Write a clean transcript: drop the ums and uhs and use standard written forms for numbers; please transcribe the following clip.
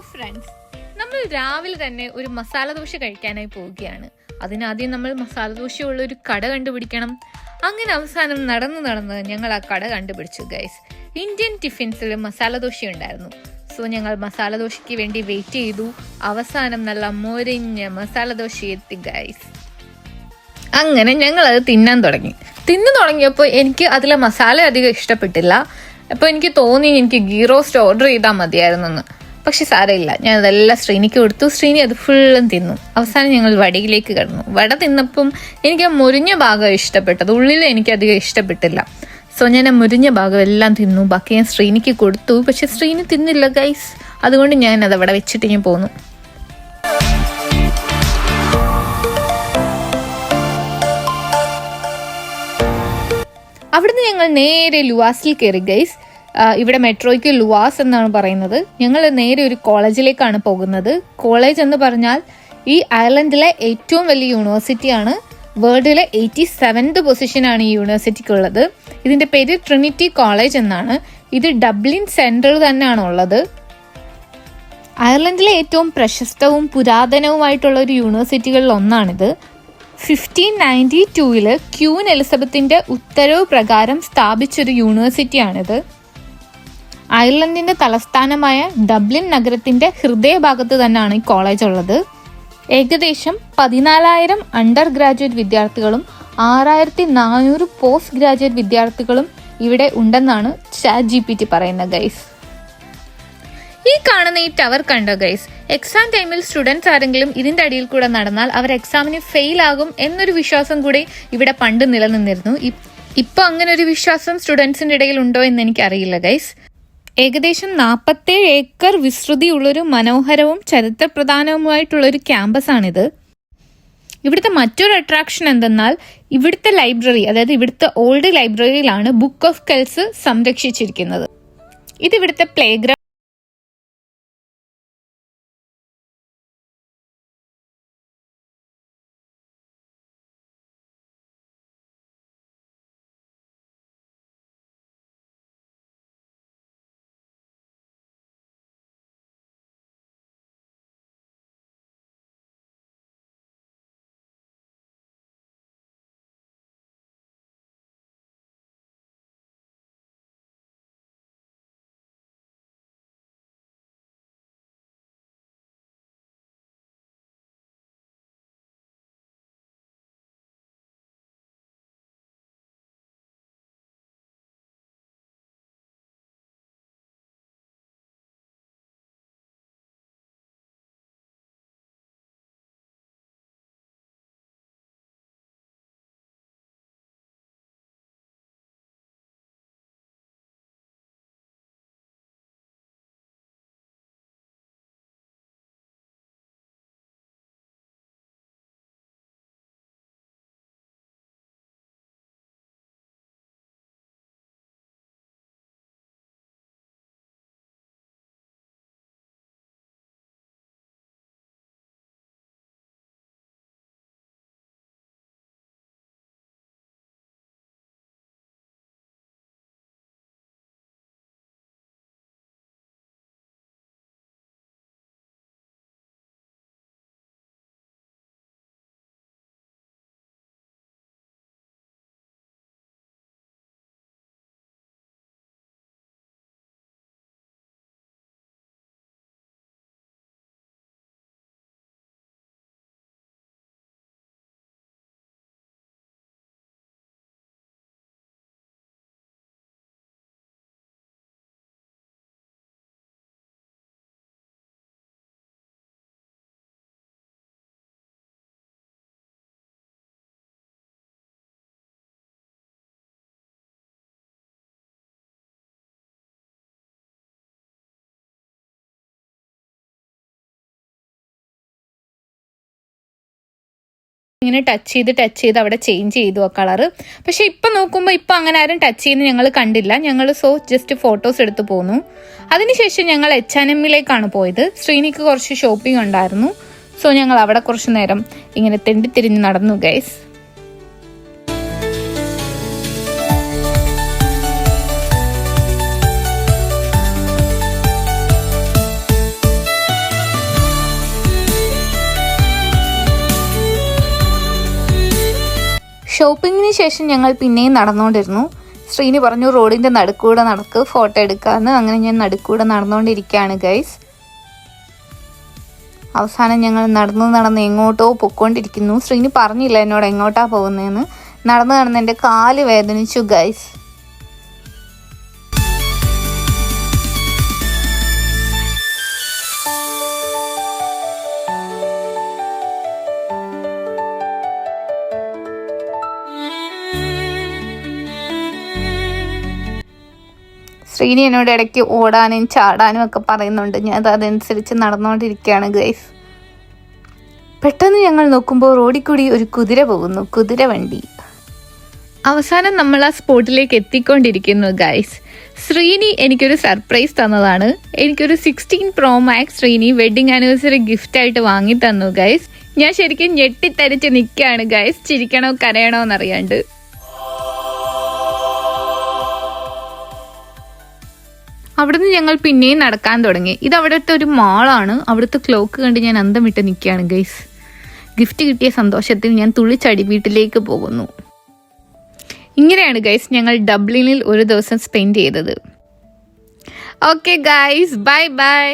Friends, നമ്മൾ രാവിലെ തന്നെ ഒരു മസാല ദോശ കഴിക്കാനായി പോവുകയാണ്. അതിനാദ്യം നമ്മൾ മസാല ദോശയുള്ള ഒരു കട കണ്ടുപിടിക്കണം. അങ്ങനെ അവസാനം നടന്ന് ഞങ്ങൾ ആ കട കണ്ടുപിടിച്ചു ഗൈസ്. ഇന്ത്യൻ ടിഫിൻസിൽ മസാല ദോശ ഉണ്ടായിരുന്നു. സോ ഞങ്ങൾ മസാല ദോശയ്ക്ക് വേണ്ടി വെയിറ്റ് ചെയ്തു. അവസാനം നല്ല മൊരിഞ്ഞ മസാല ദോശ എത്തി ഗൈസ്. അങ്ങനെ ഞങ്ങൾ അത് തിന്നു തുടങ്ങിയപ്പോൾ എനിക്ക് അതിലെ മസാല അധികം ഇഷ്ടപ്പെട്ടില്ല. അപ്പോൾ എനിക്ക് തോന്നി എനിക്ക് ഗീ റോസ്റ്റ് ഓർഡർ ചെയ്താൽ മതിയായിരുന്നെന്ന്. പക്ഷെ സാരമില്ല, ഞാൻ അതെല്ലാം ശ്രീനിക്ക് കൊടുത്തു. ശ്രീനി അത് ഫുള്ളും തിന്നു. അവസാനം ഞങ്ങൾ വടയിലേക്ക് കിടന്നു. വട തിന്നപ്പം എനിക്ക് ആ മുരിഞ്ഞ ഭാഗം ഇഷ്ടപ്പെട്ടത്, ഉള്ളിൽ എനിക്കധികം ഇഷ്ടപ്പെട്ടില്ല. സോ ഞാൻ ആ മുരിഞ്ഞ ഭാഗം എല്ലാം തിന്നു. ബാക്കി ഞാൻ ശ്രീനിക്ക് കൊടുത്തു. പക്ഷെ ശ്രീനി തിന്നില്ല ഗൈസ്. അതുകൊണ്ട് ഞാൻ അത് അവിടെ വെച്ചിട്ട് ഞാൻ പോന്നു. അവിടുന്ന് ഞങ്ങൾ നേരെ ലുവാസിൽ കയറി ഗൈസ്. ഇവിടെ മെട്രോയ്ക്ക് ലുവാസ് എന്നാണ് പറയുന്നത്. ഞങ്ങൾ നേരെ ഒരു കോളേജിലേക്കാണ് പോകുന്നത്. കോളേജ് എന്ന് പറഞ്ഞാൽ ഈ അയർലൻഡിലെ ഏറ്റവും വലിയ യൂണിവേഴ്സിറ്റിയാണ്. വേൾഡിലെ 87th പൊസിഷനാണ് ഈ യൂണിവേഴ്സിറ്റിക്കുള്ളത്. ഇതിൻ്റെ പേര് ട്രിനിറ്റി കോളേജ് എന്നാണ്. ഇത് ഡബ്ലിൻ സെൻട്രൽ തന്നെയാണ് ഉള്ളത്. അയർലൻഡിലെ ഏറ്റവും പ്രശസ്തവും പുരാതനവുമായിട്ടുള്ള ഒരു യൂണിവേഴ്സിറ്റികളിൽ ഒന്നാണിത്. 1592 ക്യൂൻ എലിസബത്തിന്റെ ഉത്തരവ് പ്രകാരം സ്ഥാപിച്ചൊരു യൂണിവേഴ്സിറ്റിയാണിത്. അയർലൻഡിന്റെ തലസ്ഥാനമായ ഡബ്ലിൻ നഗരത്തിന്റെ ഹൃദയഭാഗത്ത് തന്നെയാണ് ഈ കോളേജ് ഉള്ളത്. ഏകദേശം 14,000 അണ്ടർ ഗ്രാജുവേറ്റ് വിദ്യാർത്ഥികളും 6,400 പോസ്റ്റ് ഗ്രാജുവേറ്റ് വിദ്യാർത്ഥികളും ഇവിടെ ഉണ്ടെന്നാണ് ChatGPT പറയുന്നത് ഗൈസ്. ഈ കാണുന്ന ഈ ടവർ കണ്ടോ ഗൈസ്? എക്സാം ടൈമിൽ സ്റ്റുഡൻസ് ആരെങ്കിലും ഇതിന്റെ അടിയിൽ കൂടെ നടന്നാൽ അവർ എക്സാമിന് ഫെയിൽ ആകും എന്നൊരു വിശ്വാസം കൂടി ഇവിടെ പണ്ട് നിലനിന്നിരുന്നു. ഇപ്പൊ അങ്ങനെ ഒരു വിശ്വാസം സ്റ്റുഡൻസിന്റെ ഇടയിൽ ഉണ്ടോ എന്ന് എനിക്കറിയില്ല ഗൈസ്. ഏകദേശം 47 ഏക്കർ വിസ്തൃതിയുള്ളൊരു മനോഹരവും ചരിത്രപ്രധാനവുമായിട്ടുള്ളൊരു ക്യാമ്പസാണിത്. ഇവിടുത്തെ മറ്റൊരു അട്രാക്ഷൻ എന്തെന്നാൽ ഇവിടുത്തെ ലൈബ്രറി, അതായത് ഇവിടുത്തെ ഓൾഡ് ലൈബ്രറിയിലാണ് ബുക്ക് ഓഫ് കെൽസ് സംരക്ഷിച്ചിരിക്കുന്നത്. ഇത് ഇവിടുത്തെ പ്ലേ ഗ്രൗണ്ട്. ഇങ്ങനെ ടച്ച് ചെയ്ത് അവിടെ ചേഞ്ച് ചെയ്തു ആ കളറ്. പക്ഷെ ഇപ്പം നോക്കുമ്പോൾ ഇപ്പം അങ്ങനെ ആരും ടച്ച് ചെയ്യുന്ന ഞങ്ങൾ കണ്ടില്ല. ഞങ്ങൾ ജസ്റ്റ് ഫോട്ടോസ് എടുത്ത് പോന്നു. അതിനുശേഷം ഞങ്ങൾ H&Mലേക്കാണ് പോയത്. ശ്രീനിക്ക് കുറച്ച് ഷോപ്പിംഗ് ഉണ്ടായിരുന്നു. സോ ഞങ്ങൾ അവിടെ കുറച്ച് നേരം ഇങ്ങനെ തെണ്ടിത്തിരിഞ്ഞ് നടന്നു ഗൈസ്. ഷോപ്പിങ്ങിന് ശേഷം ഞങ്ങൾ പിന്നെയും നടന്നുകൊണ്ടിരുന്നു. ശ്രീനി പറഞ്ഞു റോഡിൻ്റെ നടുക്കൂടെ നടക്ക്, ഫോട്ടോ എടുക്കാമെന്ന്. അങ്ങനെ ഞാൻ നടുക്കൂടെ നടന്നുകൊണ്ടിരിക്കുകയാണ് ഗൈസ്. അവസാനം ഞങ്ങൾ നടന്ന് എങ്ങോട്ടോ പൊയ്ക്കൊണ്ടിരിക്കുന്നു. ശ്രീനി പറഞ്ഞില്ല എന്നോട് എങ്ങോട്ടാ പോകുന്നതെന്ന്. നടന്ന് എൻ്റെ കാല് വേദനിച്ചു ഗൈസ്. ശ്രീനി എന്നോട് ഇടയ്ക്ക് ഓടാനും ചാടാനും ഒക്കെ പറയുന്നുണ്ട്. ഞാൻ അതനുസരിച്ച് നടന്നുകൊണ്ടിരിക്കുകയാണ് ഗൈസ്. പെട്ടെന്ന് ഞങ്ങൾ നോക്കുമ്പോൾ റോഡിൽ കൂടി ഒരു കുതിര പോകുന്നു, കുതിര വണ്ടി. അവസാനം നമ്മൾ ആ സ്പോട്ടിലേക്ക് എത്തിക്കൊണ്ടിരിക്കുന്നു ഗൈസ്. ശ്രീനി എനിക്കൊരു സർപ്രൈസ് തന്നതാണ്. എനിക്കൊരു 16 Pro Max Sreeni wedding anniversary ഗിഫ്റ്റായിട്ട് വാങ്ങി തന്നു ഗൈസ്. ഞാൻ ശരിക്കും ഞെട്ടിത്തരിച്ച് നിൽക്കുകയാണ് ഗൈസ്, ചിരിക്കണോ കരയണോ എന്നറിയാണ്ട്. അവിടുന്ന് ഞങ്ങൾ പിന്നെയും നടക്കാൻ തുടങ്ങി. ഇത് അവിടുത്തെ ഒരു മാളാണ്. അവിടുത്തെ ക്ലോക്ക് കണ്ട് ഞാൻ അന്തം വിട്ട് നിൽക്കുകയാണ് ഗൈസ്. ഗിഫ്റ്റ് കിട്ടിയ സന്തോഷത്തിൽ ഞാൻ തുള്ളിച്ചാടി വീട്ടിലേക്ക് പോകുന്നു. ഇങ്ങനെയാണ് ഗൈസ് ഞങ്ങൾ ഡബ്ലിനിൽ ഒരു ദിവസം സ്പെൻഡ് ചെയ്തത്. Okay guys, bye bye.